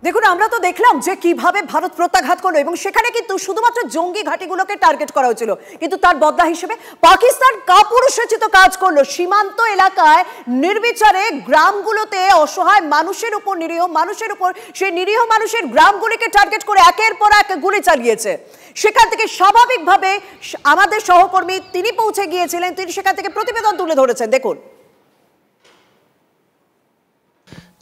দেখুন আমরা তো দেখলাম যে কিভাবে ভারত প্রত্যাঘাত করলো এবং সেখানে কিন্তু শুধুমাত্র জঙ্গি ঘাঁটিগুলোকে টার্গেট করা হয়েছিল, কিন্তু তার বদলা হিসেবে পাকিস্তান কাপুরুষোচিত কাজ করলো। সীমান্ত এলাকায় নির্বিচারে গ্রামগুলোতে অসহায় মানুষের উপর, নিরীহ মানুষের উপর, সেই নিরীহ মানুষের গ্রামগুলিকে টার্গেট করে একের পর এক গুলি চালিয়েছে। সেখান থেকে স্বাভাবিকভাবে আমাদের সহকর্মী তিনি পৌঁছে গিয়েছিলেন, তিনি সেখান থেকে প্রতিবেদন তুলে ধরেছেন। দেখুন,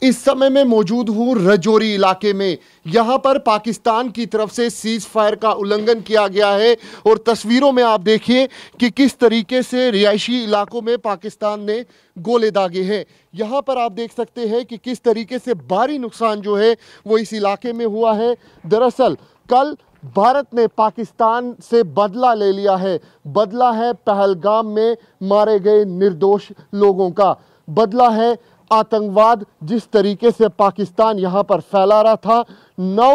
इस समय मैं मौजूद हूं रजौरी इलाके में। यहां पर पाकिस्तान की तरफ से सीज फायर का उल्लंघन किया गया है और तस्वीरों में आप देखिए कि किस तरीके से रिहायशी इलाकों में पाकिस्तान ने गोले दागे हैं। यहां पर आप देख सकते हैं कि किस तरीके से भारी नुकसान जो है वो इस इलाके में हुआ है। दरअसल कल भारत ने पाकिस्तान से बदला ले लिया है। बदला है पहलगाम में मारे गए निर्दोष लोगों का, बदला है आतंकवाद जिस तरीके से पाकिस्तान यहाँ पर फैला रहा था। 9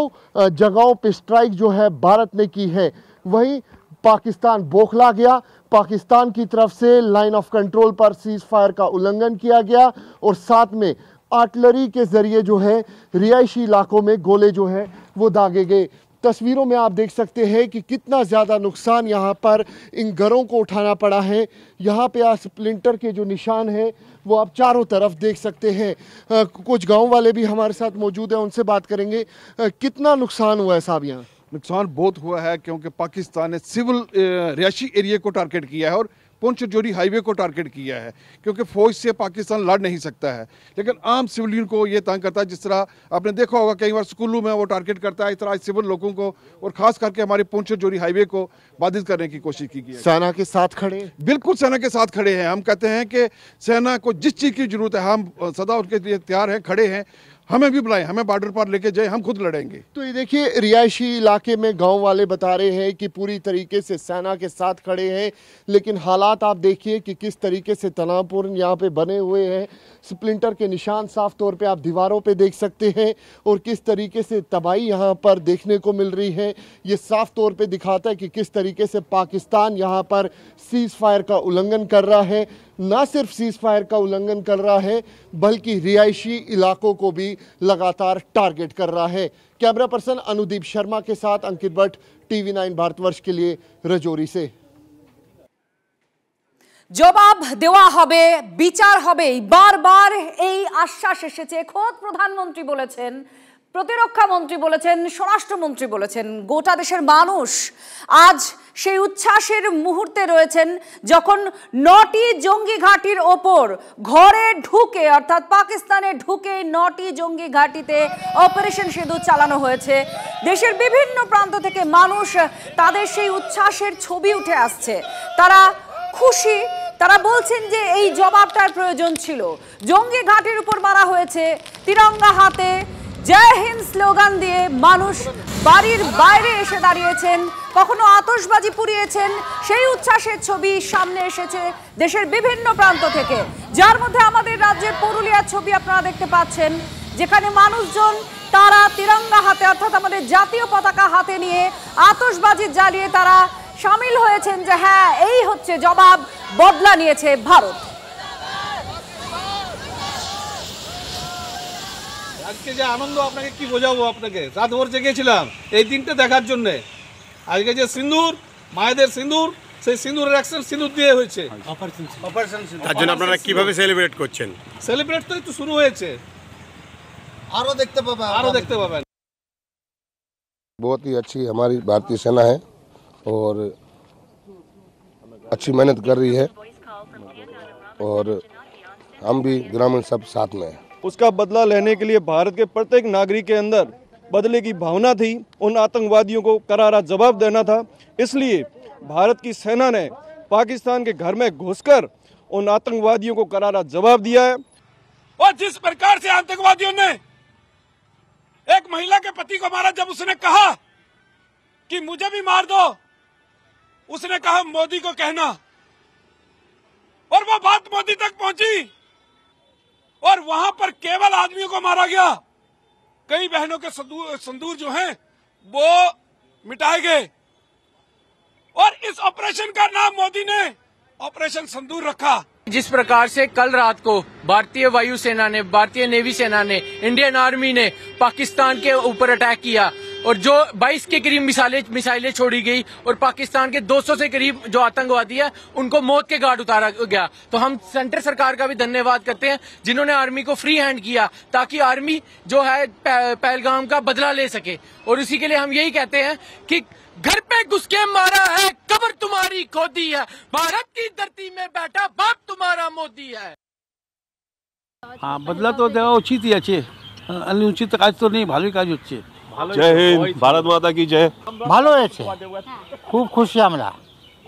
जगहों पे स्ट्राइक जो है भारत ने की है, वहीं पाकिस्तान बौखला गया। पाकिस्तान की तरफ से लाइन ऑफ कंट्रोल पर सीज फायर का उल्लंघन किया गया और साथ में आर्टिलरी के जरिए जो है रिहायशी इलाकों में गोले जो है वो दागे गए। तस्वीरों में आप देख सकते हैं कि कितना ज़्यादा नुकसान यहाँ पर इन घरों को उठाना पड़ा है। यहाँ पे आज स्प्लिंटर के जो निशान हैं वो आप चारों तरफ देख सकते हैं। कुछ गांव वाले भी हमारे साथ मौजूद हैं, उनसे बात करेंगे। कितना नुकसान हुआ है साहब यहाँ? नुकसान बहुत हुआ है क्योंकि पाकिस्तान ने सिविल रिहायशी एरिया को टारगेट किया है और पुंछ जोरी हाईवे को टारगेट किया है, क्योंकि फौज से पाकिस्तान लड़ नहीं सकता है, लेकिन आम सिविलियन को ये तंग करता है। जिस तरह आपने देखा होगा कई बार स्कूलों में वो टारगेट करता है, इस तरह सिविल लोगों को और खास करके हमारे पुंछ जोरी हाईवे को बाधित करने की कोशिश की गई है। सेना के साथ खड़े? बिल्कुल सेना के साथ खड़े हैं। हम कहते हैं कि सेना को जिस चीज़ की जरूरत है हम सदा उनके लिए तैयार हैं, खड़े हैं। हमें भी बुलाएं, हमें बॉर्डर पर लेके जाए, हम खुद लड़ेंगे। तो ये देखिए रिहायशी इलाके में गांव वाले बता रहे हैं कि पूरी तरीके से सेना के साथ खड़े हैं, लेकिन हालात आप देखिए कि किस तरीके से तनावपूर्ण यहाँ पे बने हुए हैं। स्प्लिंटर के निशान साफ तौर पे आप दीवारों पे देख सकते हैं और किस तरीके से तबाही यहाँ पर देखने को मिल रही है। ये साफ तौर पे दिखाता है कि किस तरीके से पाकिस्तान यहाँ पर सीज फायर का उल्लंघन कर रहा है। ना सिर्फ सीज फायर का उल्लंघन कर रहा है बल्कि रिहायशी इलाकों को भी लगातार टारगेट कर रहा है। कैमरा पर्सन अनुदीप शर्मा के साथ अंकित भट्ट, TV9 भारतवर्ष के लिए रजौरी से। জবাব দেওয়া হবে, বিচার হবে, বারবার এই আশ্বাস এসেছে। খোদ প্রধানমন্ত্রী বলেছেন, প্রতিরক্ষা মন্ত্রী বলেছেন, স্বরাষ্ট্রমন্ত্রী বলেছেন। গোটা দেশের মানুষ আজ সেই উচ্ছ্বাসের মুহূর্তে রয়েছেন যখন 9টি জঙ্গি ঘাঁটির ওপর ঘরে ঢুকে, অর্থাৎ পাকিস্তানে ঢুকে 9টি জঙ্গি ঘাঁটিতে অপারেশন সিঁদুর চালানো হয়েছে। দেশের বিভিন্ন প্রান্ত থেকে মানুষ, তাদের সেই উচ্ছ্বাসের ছবি উঠে আসছে। তারা খুশি, তারা বলছেন যে এই জবাবটার প্রয়োজন ছিল। জঙ্গি ঘাঁটির উপর মারা হয়েছে, তিরঙ্গা হাতে জয় হিন্দ স্লোগান দিয়ে মানুষ বাড়ির বাইরে এসে দাঁড়িয়েছেন, কখনো আতশবাজি পুড়িয়েছেন। সেই উচ্ছ্বাসের ছবি সামনে এসেছে দেশের বিভিন্ন প্রান্ত থেকে, যার মধ্যে আমাদের রাজ্যের পুরুলিয়ার ছবি আপনারা দেখতে পাচ্ছেন, যেখানে মানুষজন তারা তিরঙ্গা হাতে, অর্থাৎ আমাদের জাতীয় পতাকা হাতে নিয়ে আতশবাজি জ্বালিয়ে তারা শামিল হয়েছেন যে হ্যাঁ এই হচ্ছে জবাব, বদলা নিয়েছে ভারত। আজকে যে আনন্দ আপনাকে কি বোঝাবো, আপনাকে রাত ভোর জেগেছিলাম এই দিনটা দেখার জন্য। আজকে যে সিঁদুর, মায়েদের সিঁদুর, সেই সিঁদুরের অ্যাকশন সিঁদুর দিয়ে হয়েছে অপারেশন সিঁদুর। তার জন্য আপনারা কিভাবে সেলিব্রেট করছেন? সেলিব্রেট তো একটু শুরু হয়েছে, आरो देखते पाবেন। बहुत ही अच्छी हमारी भारतीय सेना है और अच्छी मेहनत कर रही है और हम भी ग्रामीण सब साथ में हैं। उसका बदला लेने के लिए भारत के प्रत्येक नागरिक के अंदर बदले की भावना थी, उन आतंकवादियों को करारा जवाब देना था। इसलिए भारत की सेना ने पाकिस्तान के घर में घुसकर उन आतंकवादियों को करारा जवाब दिया है। और जिस प्रकार से आतंकवादियों ने एक महिला के पति को मारा, जब उसने कहा कि मुझे भी मार दो, उसने कहा मोदी को कहना, और वो बात मोदी तक पहुंची और वहां पर केवल आदमियों को मारा गया, कई बहनों के संदूर जो हैं वो मिटाए गए। और इस ऑपरेशन का नाम मोदी ने ऑपरेशन संदूर रखा। जिस प्रकार से कल रात को भारतीय वायुसेना ने, भारतीय नेवी सेना ने, इंडियन आर्मी ने पाकिस्तान के ऊपर अटैक किया और जो 22 के करीब मिसाइलें छोड़ी गई और पाकिस्तान के 200 से करीब जो आतंकवादी है उनको मौत के घाट उतारा गया, तो हम सेंटर सरकार का भी धन्यवाद करते हैं जिन्होंने आर्मी को फ्री हैंड किया ताकि आर्मी जो है पहलगाम का बदला ले सके। और इसी के लिए हम यही कहते हैं कि घर पे घुस के मारा है, कब्र तुम्हारी खोदी है, भारत की धरती में बैठा बाप तुम्हारा मोदी है। हाँ, बदला तो देवा उचित আছে, অনুচিত কাজ তো নেই, ভালোই কাজ হচ্ছে। জয় হিন্দ, ভারত মাতা কি জয়। ভালো হয়েছে, খুব খুশি আমরা,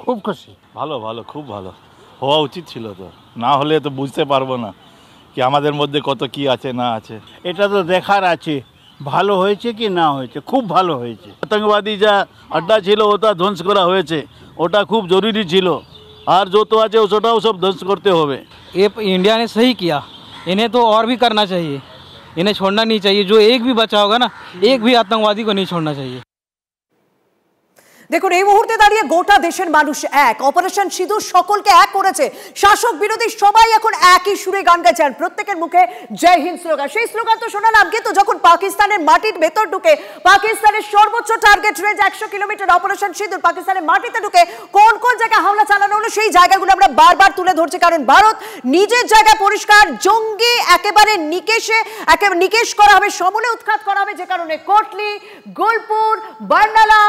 খুব খুশি। ভালো ভালো, খুব ভালো হওয়া উচিত ছিল, তো না হলে তো বুঝতে পারবো না কি আমাদের মধ্যে কত কি আছে না আছে। এটা তো দেখার আছে ভালো হয়েছে কি না হয়েছে। খুব ভালো হয়েছে। আতঙ্কবাদী যা আড্ডা ছিল ওটা ধ্বংস করা হয়েছে, ওটা খুব জরুরি ছিল। আর যত আছে ওটাও সব ধ্বংস করতে হবে। ये इंडिया ने सही किया, इन्हें तो और भी करना चाहिए, इन्हें छोड़ना नहीं चाहिए। जो एक भी बचा होगा ना, एक भी आतंकवादी को नहीं छोड़ना चाहिए। দেখুন, এই মুহূর্তে দাঁড়িয়ে গোটা দেশের মানুষ এক, অপারেশন সিঁদুর সকলকে এক করেছে। শাসক বিরোধী সবাই এখন একই সুরে গান গাইছেন, প্রত্যেকের মুখে জয় হিন্দ স্লোগান। সেই স্লোগান তো শোনালাম, কিন্তু যখন পাকিস্তানের মাটির ভেতর ঢুকে, পাকিস্তানের সর্বোচ্চ টার্গেট রেঞ্জ 100 কিলোমিটার অপারেশন সিঁদুর পাকিস্তানের মাটিতে ঢুকে কোন কোন জায়গায় হামলা চালানো হলো সেই জায়গাগুলো আমরা বারবার তুলে ধরছি, কারণ ভারত নিজের জায়গা পরিষ্কার, জঙ্গি একেবারে নিকেশ করা হবে, সমূলে উৎখাত করা হবে, যে কারণে কোটলি, গোলপুর, বার্নালা,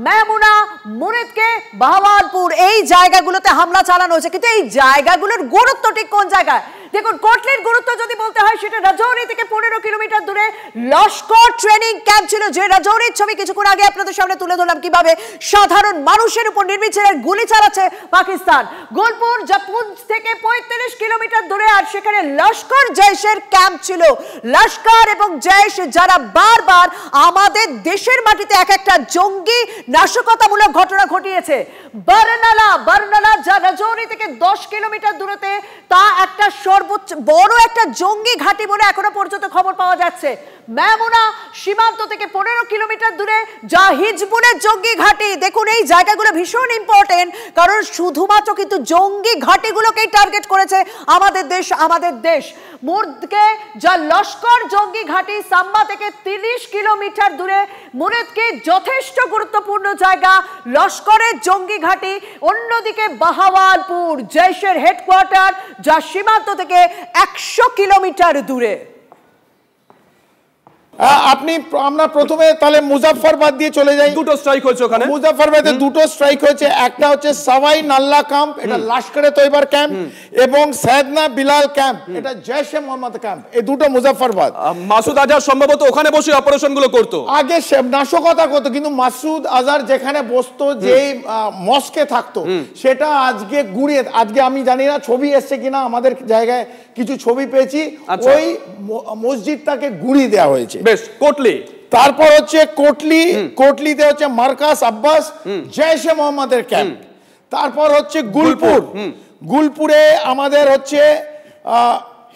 মেহমুনা, মুরিদকে, বাহাওয়ালপুর এই জায়গাগুলোতে হামলা চালানো হয়েছে। কিন্তু এই জায়গাগুলোর গুরুত্ব ঠিক কোন জায়গায়? দেখুন, কোটলির গুরুত্ব যদি বলতে হয়, সেটা রাজৌরি থেকে 15 কিলোমিটার দূরে লস্কর ট্রেনিং ক্যাম্প ছিল, যে রাজৌরির ছবি কিছুক্ষণ আগে আপনাদের সামনে তুলে ধরলাম, কিভাবে সাধারণ মানুষের উপর নির্বিচারে গুলি চালাচ্ছে পাকিস্তান। গোলপুর যা পুঞ্চ থেকে 35 কিলোমিটার দূরে, আর সেখানে লস্কর জৈশের ক্যাম্প ছিল। লস্কর এবং জৈশ যারা বারবার আমাদের দেশের মাটিতে এক একটা জঙ্গি নাশকতামূলক ঘটনা ঘটিয়েছে। বার্নালা যা রাজৌরি থেকে 10 কিলোমিটার দূরতে, তা একটা সর্বোচ্চ বড় একটা জঙ্গি ঘাঁটি বলে এখনো পর্যন্ত খবর পাওয়া যাচ্ছে। মেহমুনা সীমান্ত থেকে 15 কিলোমিটার দূরে, যা হিজবুলের জঙ্গি ঘাঁটি। দেখুন, এই জায়গাগুলো ভীষণ ইম্পর্টেন্ট, কারণ শুধুমাত্র কিন্তু জঙ্গি ঘাঁটিগুলোকেই টার্গেট করেছে আমাদের দেশ। মুরিদকে যা লস্কর জঙ্গি ঘাঁটি, সাম্বা থেকে 30 কিলোমিটার দূরে। মুরিদকে যথেষ্ট গুরুত্বপূর্ণ জায়গা, লস্করের জঙ্গি ঘাঁটি। অন্যদিকে বাহাওয়ালপুর জৈশের হেডকোয়ার্টার, যা সীমান্ত থেকে 100 কিলোমিটার দূরে। আমরা প্রথমে তাহলে মুজাফফরবাদ দিয়ে চলে যাই। দুটো স্ট্রাইক হয়েছে ওখানে, মুজাফফরবাদে দুটো স্ট্রাইক হয়েছে। একটা হচ্ছে সাওয়াই নাল্লা ক্যাম্প, এটা লস্করে তৈবার ক্যাম্প, এবং সৈয়দনা বিলাল ক্যাম্প, এটা জৈশে মোহাম্মদ ক্যাম্প। এই দুটো মুজাফফরবাদ। মাসুদ আজহার সম্ভবত ওখানে বসে অপারেশন গুলো করতো, আগে নাশকতা করতো, কিন্তু মাসুদ আজহার যেখানে বসতো, যে মস্কে থাকতো, সেটা আজকে গুড়িয়ে, আজকে আমি জানি না ছবি এসছে কিনা, আমাদের জায়গায় কিছু ছবি পেয়েছি, ওই মসজিদটাকে গুড়িয়ে দেওয়া হয়েছে। বেশ, কোটলি, তারপর হচ্ছে কোটলিতে হচ্ছে মার্কাস আব্বাস জৈশে মোহাম্মদের ক্যাম্প। তারপর হচ্ছে গুলপুরে আমাদের হচ্ছে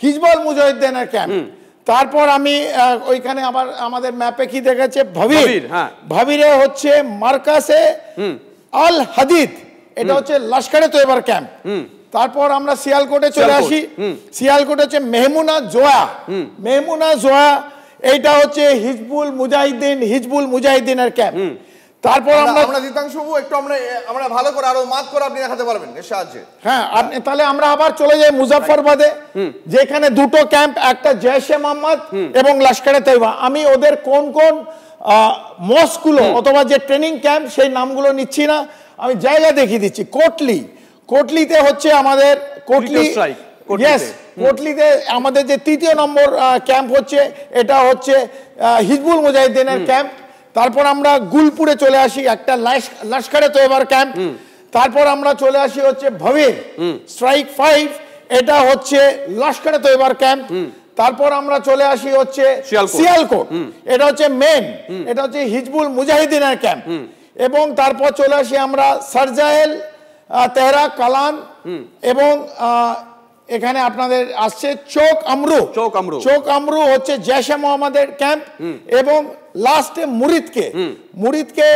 হিজবুল মুজাহিদ্দিনের ক্যাম্প। তারপর আমি ওইখানে আবার আমাদের ম্যাপে কি দেখাচ্ছে, ভাবিরে হচ্ছে মার্কাসে আল হাদিদ, এটা হচ্ছে লস্করে তৈবার ক্যাম্প। তারপর আমরা সিয়ালকোটে চলে আসি। সিয়ালকোটে হচ্ছে মেহমুনা জোয়া, এইটা হচ্ছে হিজবুল মুজাহিদ্দিনের ক্যাম্প। তারপর আমরা দিতাংশ একটু আমরা ভালো করে আরো মার্ক করে আপনি দেখাতে পারবেন এর সাহায্যে। হ্যাঁ, তাহলে আমরা আবার চলে যাই মুজাফফরবাদে, যেখানে দুটো ক্যাম্প, একটা জৈশে মোহাম্মদ এবং লস্করে তৈবা। আমি ওদের কোন কোন মস্কগুলো অথবা যে ট্রেনিং ক্যাম্প, সেই নামগুলো নিচ্ছি না, আমি জায়গা দেখিয়ে দিচ্ছি। কোটলিতে হচ্ছে আমাদের কোটলিতে আমাদের যে 3য় নম্বর ক্যাম্প হচ্ছে, এটা হচ্ছে হিজবুল মুজাহিদ্দিনের ক্যাম্প। তারপর আমরা গুলপুরে চলে আসি, একটা লস্করে তৈবার ক্যাম্প। তারপর আমরা চলে আসি হচ্ছে ভাবির স্ট্রাইক 5, এটা হচ্ছে লস্করে তৈবার ক্যাম্প। তারপর আমরা চলে আসি হচ্ছে সিয়ালকোট, এটা হচ্ছে এটা হচ্ছে হিজবুল মুজাহিদ্দিনের ক্যাম্প। এবং তারপর চলে আসি আমরা সারজায়েল, তেহরা, কালান, এবং এখানে আপনাদের আসছে চোক আমরু হচ্ছে জৈশে মোহাম্মদের ক্যাম্প। এবং লাস্টে মুরিদকে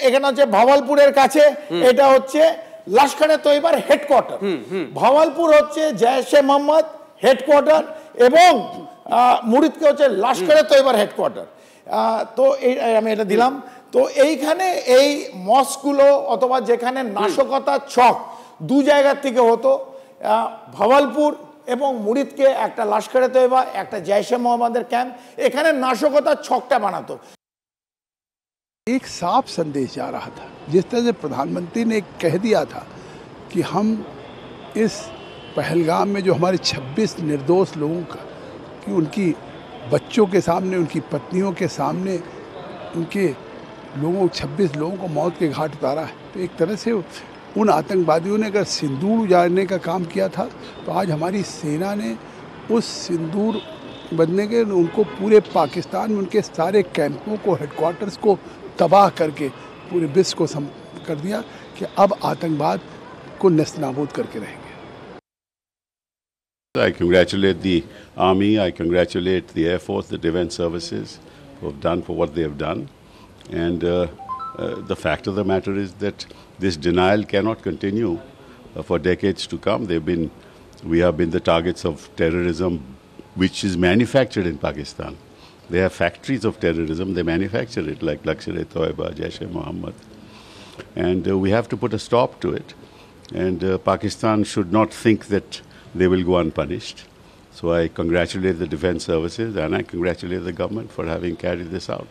এখানে হচ্ছে ভাওয়ালপুরের কাছে, এটা হচ্ছে লস্করে তৈবার হেডকোয়ার্টার, ভাওয়ালপুর হচ্ছে জৈশে মোহাম্মদ হেডকোয়ার্টার এবং মুরিদকে হচ্ছে লস্করে তৈবার হেডকোয়ার্টার। তো আমি এটা দিলাম। তো এইখানে এই মস্কগুলো অথবা যেখানে নাশকতার ছক দু জায়গার থেকে হতো, ভাওয়ালপুর এবং মুরিদকে একটা লস্করে তৈবা একটা জৈশে মোহাম্মদের ক্যাম্প, এখানে নাশকতার ছকটা বানাতো। एक साफ संदेश जा रहा था, जिस तरह से प्रधानमंत्री ने कह दिया था कि हम इस पहलगाम में जो हमारे 26 निर्दोष लोगों का, कि उनकी बच्चों के सामने, उनकी पत्नियों के सामने, उनके 26 लोगों को मौत के घाट उतारा है। तो एक तरह से उन आतंकवादियों ने अगर सिंदूर उजाड़ने का काम किया था, तो आज हमारी सेना ने उस सिंदूर बदलने के उनको पूरे पाकिस्तान में उनके सारे कैंपों को, हेडक्वार्टर्स को तबाह करके पूरे विश्व को कर दिया कि अब आतंकवाद को नेस्तनाबूद करके रहेंगे। I congratulate the Army, I congratulate the Air Force, the Defence Services who have done for what they have done. And the fact of the matter is that this denial cannot continue for decades to come. We have been the targets of terrorism which is manufactured in Pakistan. They have factories of terrorism, they manufacture it like Lashkar-e-Toiba, Jaish-e-Mohammed. And we have to put a stop to it. And Pakistan should not think that they will go unpunished. So I congratulate the defence services and I congratulate the government for having carried this out.